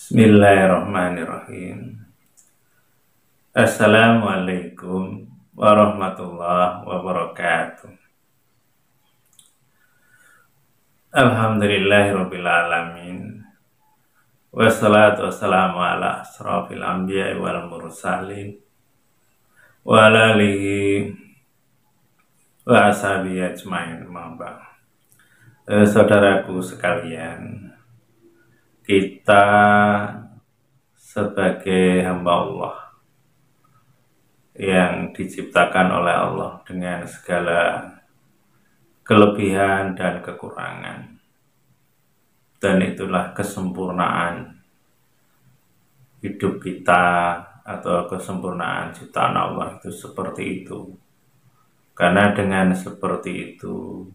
Bismillahirrahmanirrahim. Assalamualaikum warahmatullahi wabarakatuh. Alhamdulillahirabbil alamin. Wassalatu wassalamu ala asrofil anbiya'i wal mursalin wa ala alihi wa ashabihi ajmain. Saudaraku sekalian, kita sebagai hamba Allah yang diciptakan oleh Allah dengan segala kelebihan dan kekurangan, dan itulah kesempurnaan hidup kita atau kesempurnaan ciptaan Allah itu seperti itu. Karena dengan seperti itu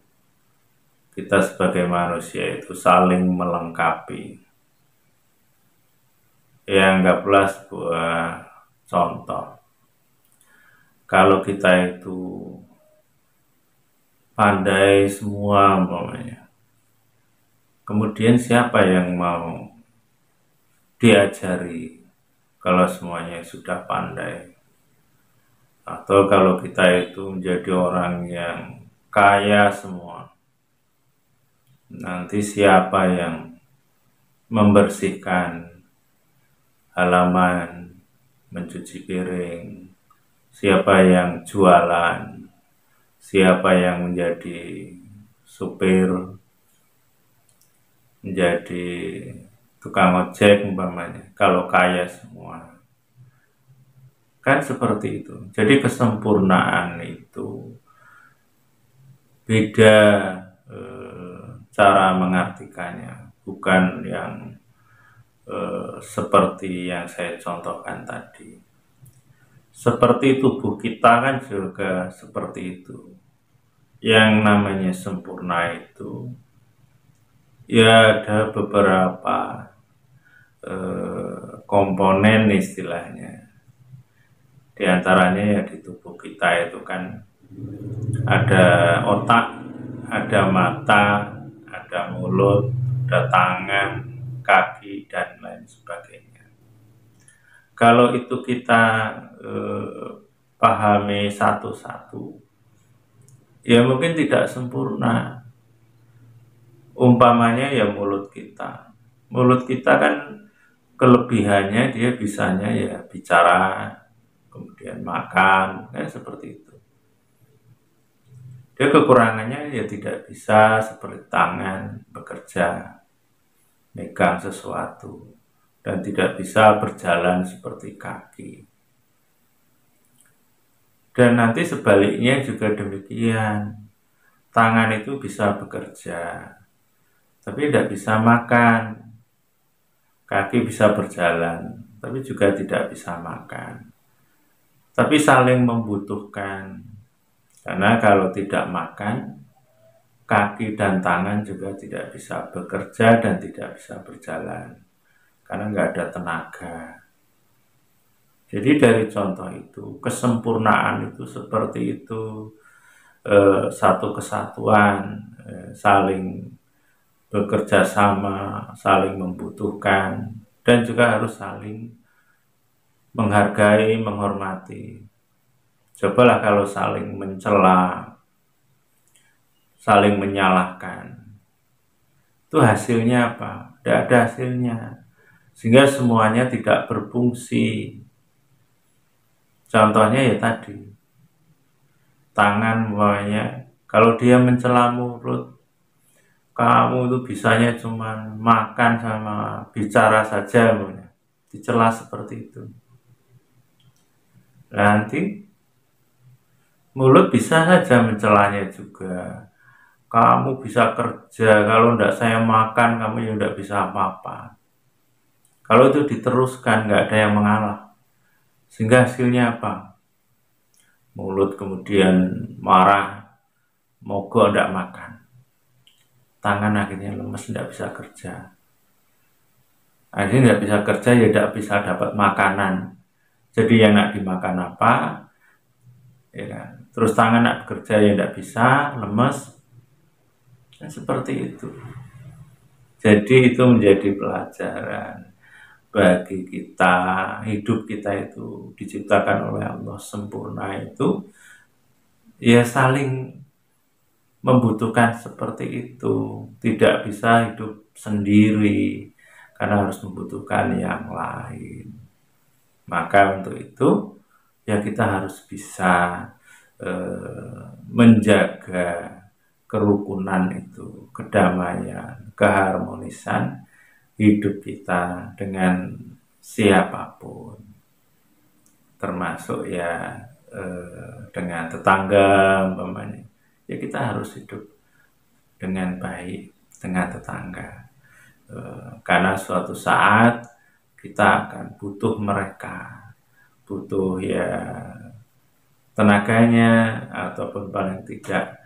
kita sebagai manusia itu saling melengkapi. Ya, anggaplah sebuah contoh. Kalau kita itu pandai semua umpamanya, kemudian siapa yang mau diajari kalau semuanya sudah pandai? Atau kalau kita itu menjadi orang yang kaya semua, nanti siapa yang membersihkan halaman, mencuci piring, siapa yang jualan, siapa yang menjadi supir, menjadi tukang ojek umpamanya, kalau kaya semua. Kan seperti itu. Jadi kesempurnaan itu beda cara mengartikannya, bukan yang seperti yang saya contohkan tadi. Seperti tubuh kita kan juga seperti itu. Yang namanya sempurna itu ya ada beberapa komponen istilahnya. Di antaranya ya di tubuh kita itu kan ada otak, ada mata, ada mulut, ada tangan, kaki, dan lain sebagainya. Kalau itu kita pahami satu-satu, ya mungkin tidak sempurna. Umpamanya ya mulut kita. Mulut kita kan kelebihannya dia bisanya ya bicara, kemudian makan, kan seperti itu. Dia kekurangannya ya tidak bisa seperti tangan bekerja, megang sesuatu, dan tidak bisa berjalan seperti kaki. Dan nanti sebaliknya juga demikian. Tangan itu bisa bekerja, tapi tidak bisa makan. Kaki bisa berjalan, tapi juga tidak bisa makan. Tapi saling membutuhkan. Karena kalau tidak makan, kaki dan tangan juga tidak bisa bekerja dan tidak bisa berjalan. Karena nggak ada tenaga. Jadi dari contoh itu, kesempurnaan itu seperti itu, satu kesatuan, saling bekerja sama, saling membutuhkan, dan juga harus saling menghargai, menghormati. Cobalah kalau saling mencela, saling menyalahkan, itu hasilnya apa? Tidak ada hasilnya, sehingga semuanya tidak berfungsi. Contohnya ya tadi, tangan umpamanya, kalau dia mencela mulut, kamu itu bisanya cuma makan sama bicara saja, dicela seperti itu. Nanti mulut bisa saja mencelanya juga. Kamu bisa kerja, kalau tidak saya makan, kamu ya tidak bisa apa-apa. Kalau itu diteruskan, nggak ada yang mengalah. Sehingga hasilnya apa? Mulut kemudian marah, mogok tidak makan. Tangan akhirnya lemes, tidak bisa kerja. Akhirnya tidak bisa kerja, ya tidak bisa dapat makanan. Jadi yang nak dimakan apa? Ya kan? Terus tangan nak bekerja ya tidak bisa, lemes. Seperti itu. Jadi itu menjadi pelajaran bagi kita, hidup kita itu diciptakan oleh Allah sempurna itu, ya saling membutuhkan seperti itu. Tidak bisa hidup sendiri, karena harus membutuhkan yang lain. Maka untuk itu, ya kita harus bisa menjaga kerukunan itu, kedamaian, keharmonisan hidup kita dengan siapapun, termasuk ya dengan tetangga umpamanya. Ya kita harus hidup dengan baik dengan tetangga, karena suatu saat kita akan butuh mereka, butuh ya tenaganya, ataupun paling tidak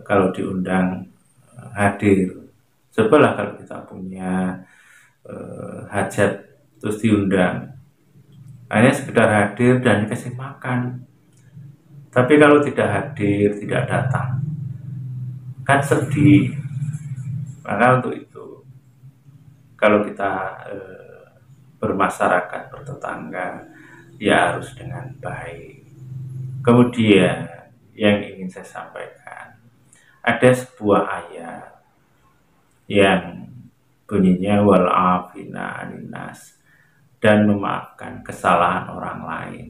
kalau diundang hadir. Cobalah kalau kita punya hajat terus diundang, hanya sekedar hadir dan dikasih makan. Tapi kalau tidak hadir, tidak datang, kan sedih. Maka untuk itu, kalau kita bermasyarakat, bertetangga, ya harus dengan baik. Kemudian yang ingin saya sampaikan, ada sebuah ayat yang bunyinya wal'afina aninas, dan memaafkan kesalahan orang lain.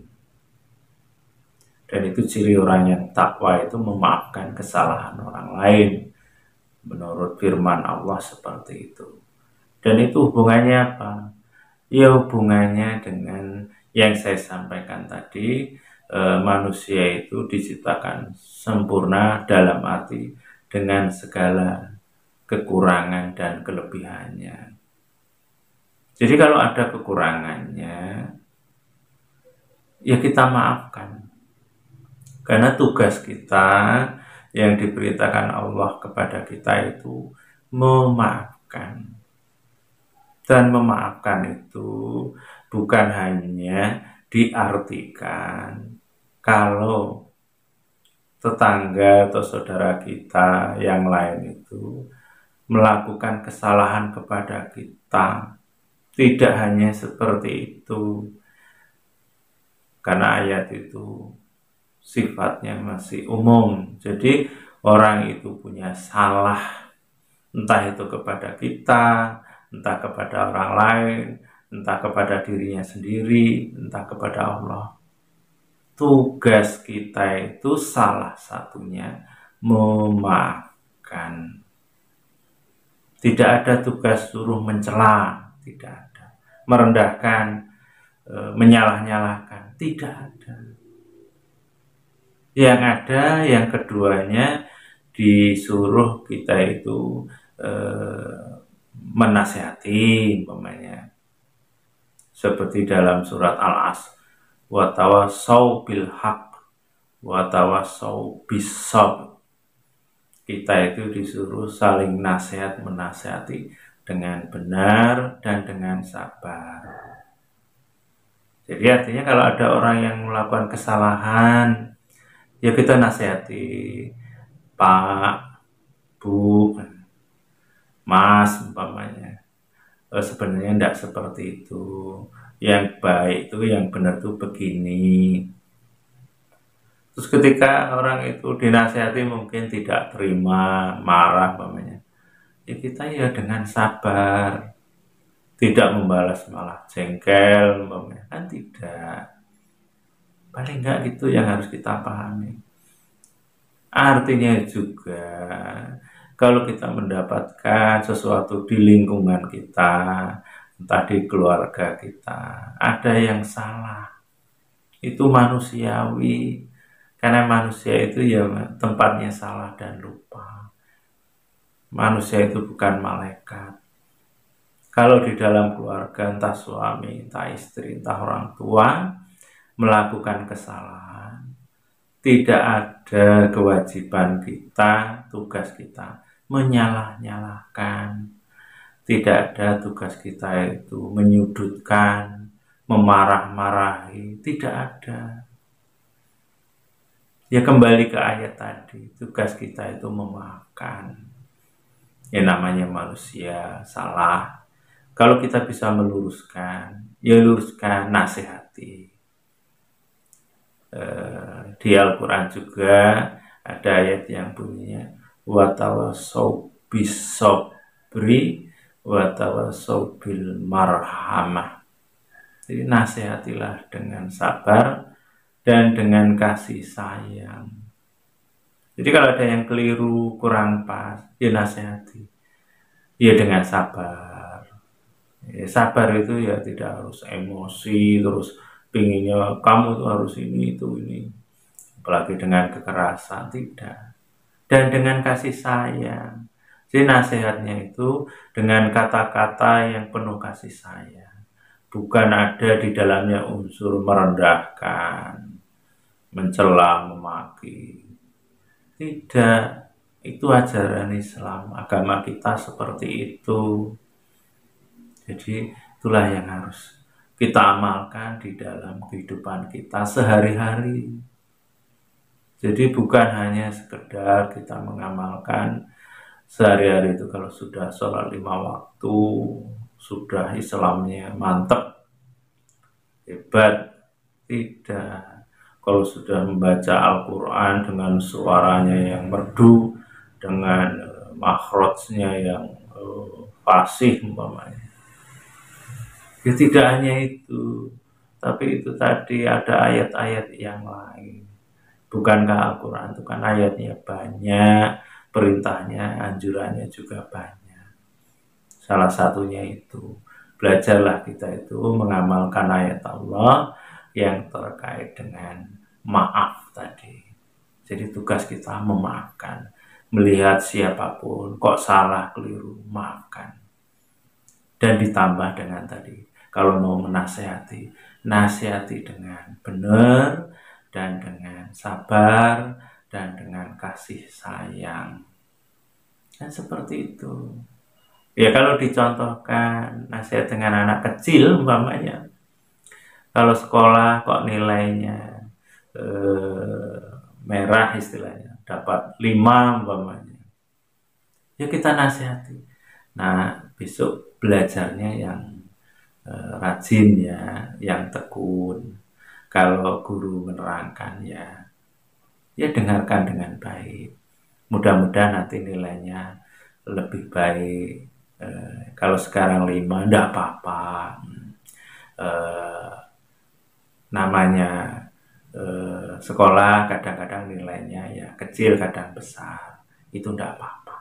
Dan itu ciri orang yang takwa, itu memaafkan kesalahan orang lain. Menurut firman Allah seperti itu. Dan itu hubungannya apa? Ya hubungannya dengan yang saya sampaikan tadi, manusia itu diciptakan sempurna dalam arti dengan segala kekurangan dan kelebihannya. Jadi kalau ada kekurangannya, ya kita maafkan. Karena tugas kita yang diberitakan Allah kepada kita itu memaafkan. Dan memaafkan itu bukan hanya diartikan kalau tetangga atau saudara kita yang lain itu melakukan kesalahan kepada kita. Tidak hanya seperti itu, karena ayat itu sifatnya masih umum. Jadi orang itu punya salah, entah itu kepada kita, entah kepada orang lain, entah kepada dirinya sendiri, entah kepada Allah. Tugas kita itu salah satunya memaafkan. Tidak ada tugas suruh mencela, tidak ada. Merendahkan, menyalah-nyalahkan, tidak ada. Yang ada, yang keduanya disuruh kita itu menasihati umpamanya. Seperti dalam surat Al-Asr, wa tawassaw bil haqq wa tawassaw bis sabr. Kita itu disuruh saling nasihat menasihati dengan benar dan dengan sabar. Jadi artinya kalau ada orang yang melakukan kesalahan, ya kita nasihati, Pak, Bu, Mas umpamanya, sebenarnya tidak seperti itu. Yang baik itu, yang benar itu begini. Terus ketika orang itu dinasihati mungkin tidak terima, marah umpamanya, ya kita ya dengan sabar, tidak membalas malah jengkel umpamanya, kan tidak. Paling enggak gitu yang harus kita pahami. Artinya juga kalau kita mendapatkan sesuatu di lingkungan kita, entah di keluarga kita, ada yang salah, itu manusiawi. Karena manusia itu ya tempatnya salah dan lupa. Manusia itu bukan malaikat. Kalau di dalam keluarga, entah suami, entah istri, entah orang tua melakukan kesalahan, tidak ada kewajiban kita, tugas kita menyalah-nyalahkan. Tidak ada tugas kita itu menyudutkan, memarah-marahi, tidak ada. Ya kembali ke ayat tadi, tugas kita itu memaafkan. Ya namanya manusia salah, Kalau kita bisa meluruskan, ya luruskan, nasihati. Di Al-Quran juga ada ayat yang bunyinya watawasau bisobri watawasau bil marhamah. Jadi nasihatilah dengan sabar dan dengan kasih sayang. Jadi kalau ada yang keliru, kurang pas, ya nasihati. Ya dengan sabar. Ya, sabar itu ya tidak harus emosi, terus pinginnya kamu tuh harus ini, itu, ini. Apalagi dengan kekerasan, tidak. Dan dengan kasih sayang. Jadi nasihatnya itu dengan kata-kata yang penuh kasih sayang. Bukan ada di dalamnya unsur merendahkan, mencela, memaki. Tidak, itu ajaran Islam, agama kita seperti itu. Jadi itulah yang harus kita amalkan di dalam kehidupan kita sehari-hari. Jadi bukan hanya sekedar kita mengamalkan sehari-hari itu kalau sudah sholat 5 waktu, sudah Islamnya mantap, hebat, tidak. Kalau sudah membaca Al-Quran dengan suaranya yang merdu, dengan makhrajnya yang fasih umpamanya. Ya tidak hanya itu, tapi itu tadi ada ayat-ayat yang lain. Bukankah Al-Quran itu kan ayatnya banyak, perintahnya, anjurannya juga banyak. Salah satunya itu, belajarlah kita itu mengamalkan ayat Allah yang terkait dengan maaf tadi. Jadi tugas kita memaafkan, melihat siapapun kok salah keliru, maafkan. Dan ditambah dengan tadi, kalau mau menasehati, nasihati dengan benar dan dengan sabar dan dengan kasih sayang. Dan seperti itu. Ya kalau dicontohkan nasihat dengan anak kecil umpamanya, kalau sekolah kok nilainya merah istilahnya, dapat 5 umpamanya, ya kita nasihati. Nah besok belajarnya yang rajin ya, yang tekun. Kalau guru menerangkan ya dengarkan dengan baik. Mudah-mudahan nanti nilainya lebih baik. Kalau sekarang 5 enggak apa-apa. Namanya sekolah kadang-kadang nilainya ya kecil, kadang besar. Itu enggak apa-apa.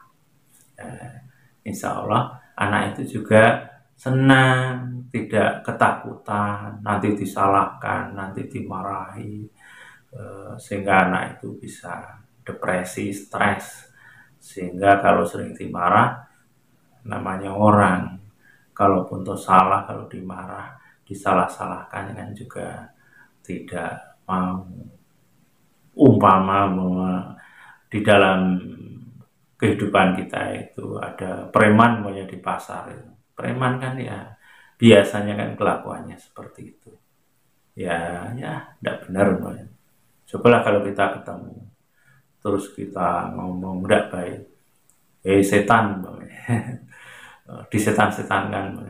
Insya Allah anak itu juga senang, tidak ketakutan, nanti disalahkan, nanti dimarahi, sehingga anak itu bisa depresi, stres. Sehingga kalau sering dimarah, namanya orang, kalaupun toh salah, kalau dimarah, disalah-salahkan kan juga tidak mau. Umpama di dalam kehidupan kita itu ada preman punya di pasar itu. Preman kan ya biasanya kan kelakuannya seperti itu. Ya tidak benar. Cobalah kalau kita ketemu terus kita ngomong tidak baik, setan, disetan-setankan,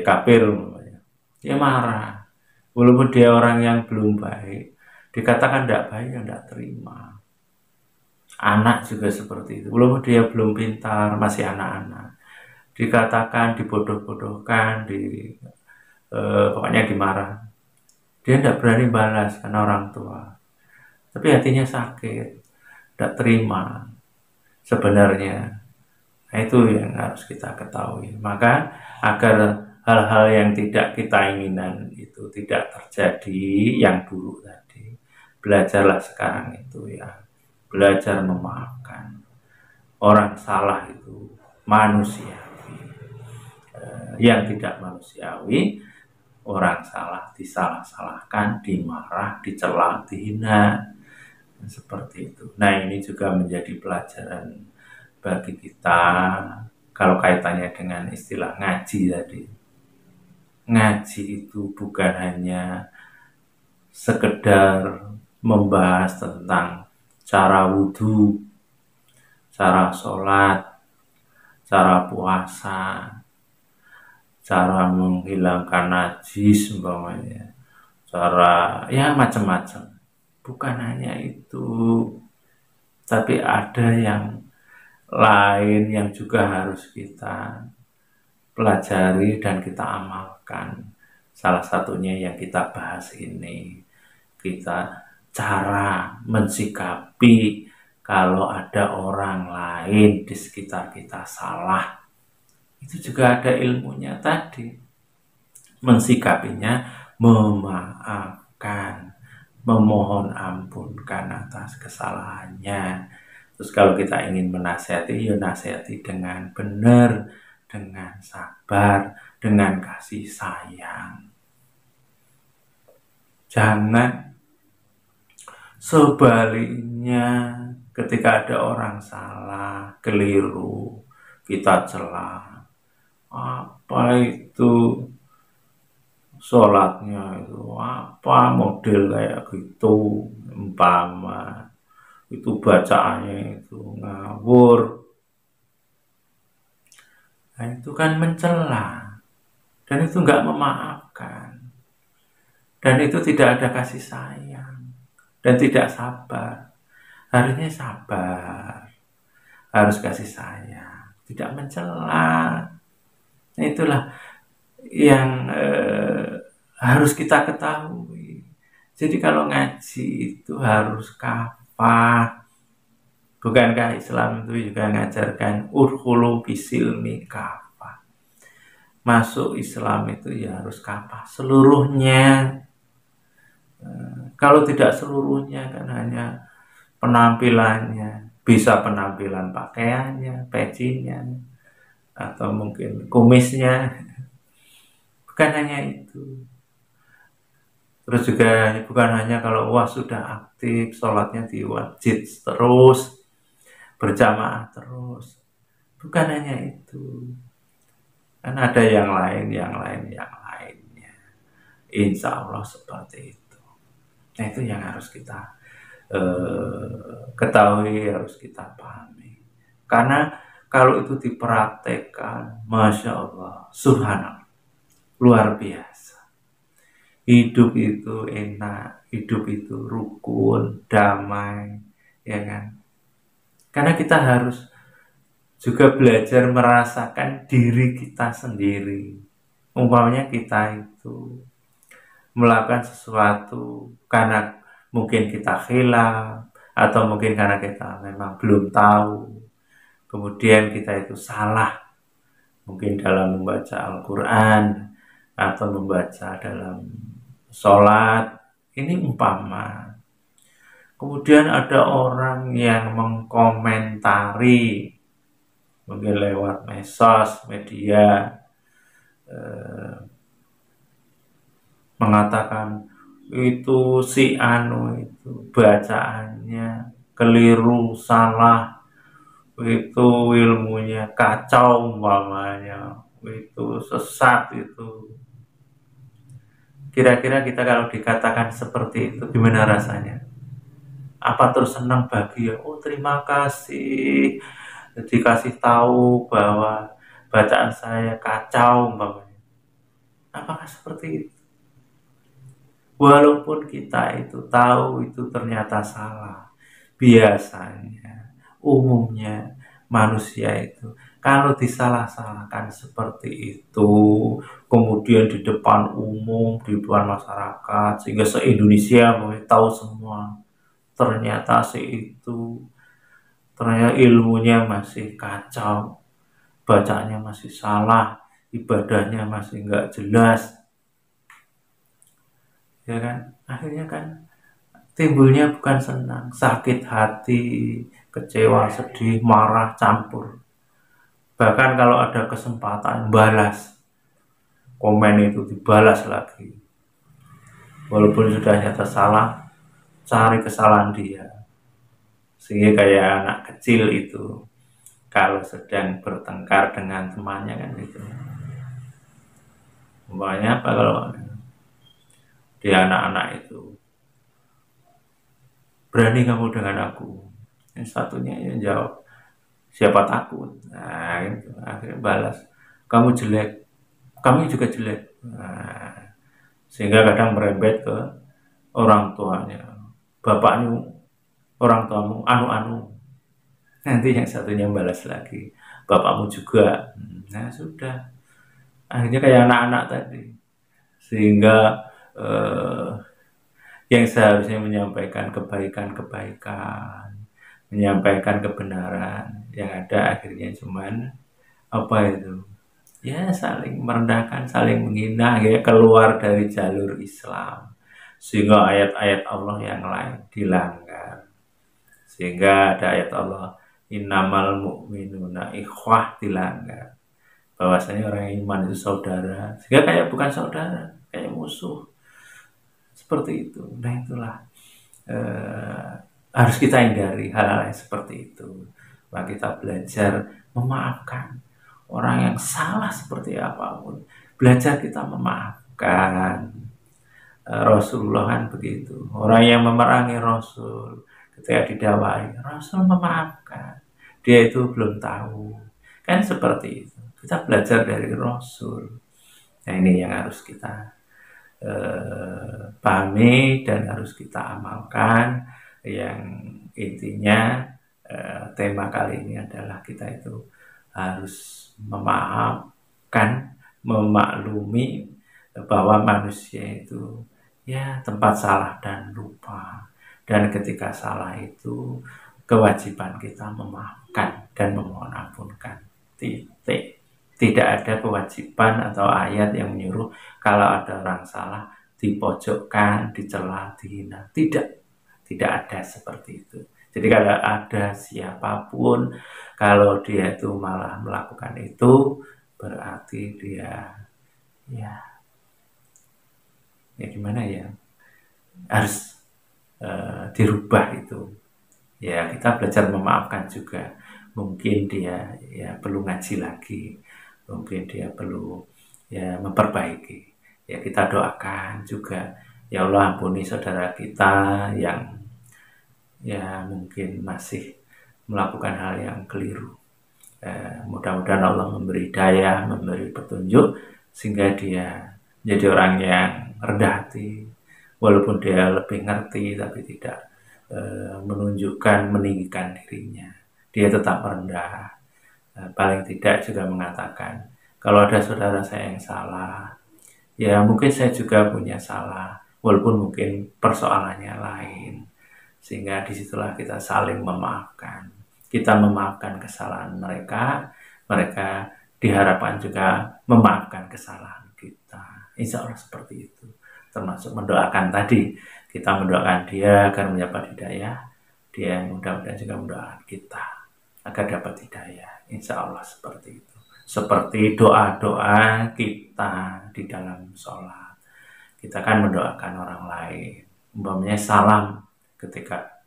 kafir, ya marah. Walaupun dia orang yang belum baik, dikatakan tidak baik, ya tidak terima. Anak juga seperti itu, walaupun dia belum pintar, masih anak-anak, dikatakan dibodoh-bodohkan, pokoknya dimarah, dia tidak berani balas karena orang tua, tapi hatinya sakit, tidak terima sebenarnya. Nah, itu yang harus kita ketahui. Maka agar hal-hal yang tidak kita inginkan itu tidak terjadi, yang buruk tadi, belajarlah sekarang itu ya, belajar memaafkan. Orang salah itu manusiawi. Yang tidak manusiawi, orang salah disalah-salahkan, dimarah, dicela, dihina, seperti itu. Nah ini juga menjadi pelajaran bagi kita kalau kaitannya dengan istilah ngaji tadi. Ngaji itu bukan hanya sekedar membahas tentang cara wudhu, cara sholat, cara puasa, cara menghilangkan najis umpamanya, cara ya macam-macam. Bukan hanya itu, tapi ada yang lain yang juga harus kita pelajari dan kita amalkan. Salah satunya yang kita bahas ini, kita cara mensikapi kalau ada orang lain di sekitar kita salah. Itu juga ada ilmunya tadi. Mensikapinya memaafkan, memohon ampunkan atas kesalahannya. Terus kalau kita ingin menasihati, ya nasihati dengan benar, dengan sabar, dengan kasih sayang. Jangan sebaliknya, ketika ada orang salah, keliru, kita celah. Apa itu sholatnya itu, apa model kayak gitu, umpama itu bacaannya itu ngawur. Nah, itu kan mencela, dan itu nggak memaafkan, dan itu tidak ada kasih sayang, dan tidak sabar. Harusnya sabar, harus kasih sayang, tidak mencela. Nah, itulah yang harus kita ketahui. Jadi kalau ngaji itu harus kafah. Bukankah Islam itu juga mengajarkan urhulu bisilmi kafah. Masuk Islam itu ya harus kafah seluruhnya. Kalau tidak seluruhnya kan hanya penampilannya, bisa penampilan pakaiannya, pecinya, atau mungkin kumisnya. Bukan hanya itu. Terus juga bukan hanya kalau sudah aktif, sholatnya di wajib terus, berjamaah terus. Bukan hanya itu. Kan ada yang lainnya. Insya Allah seperti itu. Nah, itu yang harus kita ketahui, harus kita pahami. Karena kalau itu dipraktekkan, Masya Allah, Subhanallah, luar biasa. Hidup itu enak, hidup itu rukun, damai, ya kan? Karena kita harus juga belajar merasakan diri kita sendiri. Umpamanya kita itu melakukan sesuatu karena mungkin kita khilaf, atau mungkin karena kita memang belum tahu, kemudian kita itu salah, mungkin dalam membaca Al-Quran, atau membaca dalam sholat, ini umpama. Kemudian ada orang yang mengkomentari, mungkin lewat medsos, media, mengatakan itu si anu itu bacaannya keliru, salah, itu ilmunya kacau umpamanya, itu sesat itu. Kira-kira kita kalau dikatakan seperti itu gimana rasanya? Apa terus senang bahagia? Oh, terima kasih dikasih tahu bahwa bacaan saya kacau umpamanya. Apakah seperti itu? Walaupun kita itu tahu itu ternyata salah, biasanya, umumnya manusia itu kalau disalah-salahkan seperti itu, kemudian di depan umum, di depan masyarakat, sehingga se-Indonesia mulai tahu semua, ternyata itu, ternyata ilmunya masih kacau, bacaannya masih salah, ibadahnya masih nggak jelas, ya kan? Akhirnya kan timbulnya bukan senang, sakit hati, kecewa, sedih, marah, campur. Bahkan kalau ada kesempatan balas, komen itu dibalas lagi. Walaupun sudah nyata salah, cari kesalahan dia. Sehingga kayak anak kecil itu, kalau sedang bertengkar dengan temannya kan gitu. Umpamanya apa kalau di anak-anak itu, berani kamu dengan aku? Yang satunya yang jawab, siapa takut? Nah, itu akhirnya balas, kamu jelek, kamu juga jelek. Nah, sehingga kadang merembet ke orang tuanya, bapaknya, orang tuamu anu-anu, nanti yang satunya balas lagi, bapakmu juga. Nah sudah, akhirnya kayak anak-anak tadi, sehingga eh, yang seharusnya menyampaikan kebaikan-kebaikan, menyampaikan kebenaran, yang ada akhirnya cuman apa itu, ya saling merendahkan, saling menghina, ya keluar dari jalur Islam, sehingga ayat-ayat Allah yang lain dilanggar, sehingga ada ayat Allah innamal mu'minuna ikhwah dilanggar, bahwasanya orang yang iman itu saudara, sehingga kayak bukan saudara, kayak musuh, seperti itu. Nah itulah eh, harus kita hindari hal-hal yang seperti itu. Maka kita belajar memaafkan orang yang salah seperti apapun, belajar kita memaafkan. Rasulullah kan begitu, orang yang memerangi Rasul ketika didakwahi, Rasul memaafkan, dia itu belum tahu, kan seperti itu. Kita belajar dari Rasul. Nah ini yang harus kita pahami dan harus kita amalkan. Yang intinya tema kali ini adalah kita itu harus memaafkan, memaklumi bahwa manusia itu ya tempat salah dan lupa, dan ketika salah itu kewajiban kita memaafkan dan memohon ampunkan, titik. Tidak ada kewajiban atau ayat yang menyuruh kalau ada orang salah dipojokkan, dicela, dihina. Tidak, tidak ada seperti itu. Jadi kalau ada siapapun, kalau dia itu malah melakukan itu, berarti dia ya, ya gimana ya, harus dirubah itu. Ya kita belajar memaafkan juga. Mungkin dia ya perlu ngaji lagi, mungkin dia perlu ya memperbaiki. Ya kita doakan juga, ya Allah ampuni saudara kita yang ya mungkin masih melakukan hal yang keliru. Mudah-mudahan Allah memberi daya, memberi petunjuk, sehingga dia jadi orang yang rendah hati, walaupun dia lebih ngerti tapi tidak menunjukkan meninggikan dirinya, dia tetap rendah. Paling tidak juga mengatakan, kalau ada saudara saya yang salah, ya mungkin saya juga punya salah, walaupun mungkin persoalannya lain, sehingga disitulah kita saling memaafkan. Kita memaafkan kesalahan mereka, mereka diharapkan juga memaafkan kesalahan kita. Insya Allah seperti itu. Termasuk mendoakan tadi, kita mendoakan dia agar mendapat hidayah, dia mudah-mudahan juga mendoakan kita agar dapat hidayah. Insya Allah seperti itu. Seperti doa-doa kita di dalam sholat, kita kan mendoakan orang lain, umpamanya salam ketika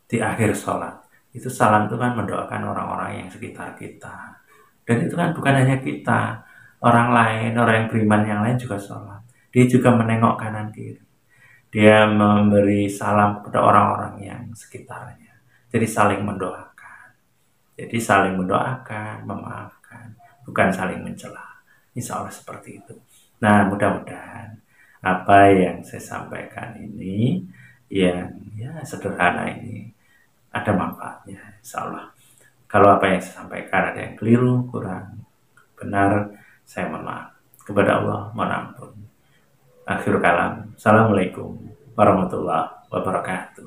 di akhir sholat, itu salam itu kan mendoakan orang-orang yang sekitar kita, dan itu kan bukan hanya kita, orang lain, orang yang beriman yang lain juga sholat, dia juga menengok kanan kiri, dia memberi salam kepada orang-orang yang sekitarnya, jadi saling mendoakan, jadi saling mendoakan, memaafkan, bukan saling mencela. Insya Allah seperti itu. Nah mudah-mudahan apa yang saya sampaikan ini, yang ya sederhana ini, ada manfaatnya, insya Allah. Kalau apa yang saya sampaikan ada yang keliru, kurang benar, saya mohon maaf. Kepada Allah mohon ampun. Akhir kalam. Assalamualaikum warahmatullahi wabarakatuh.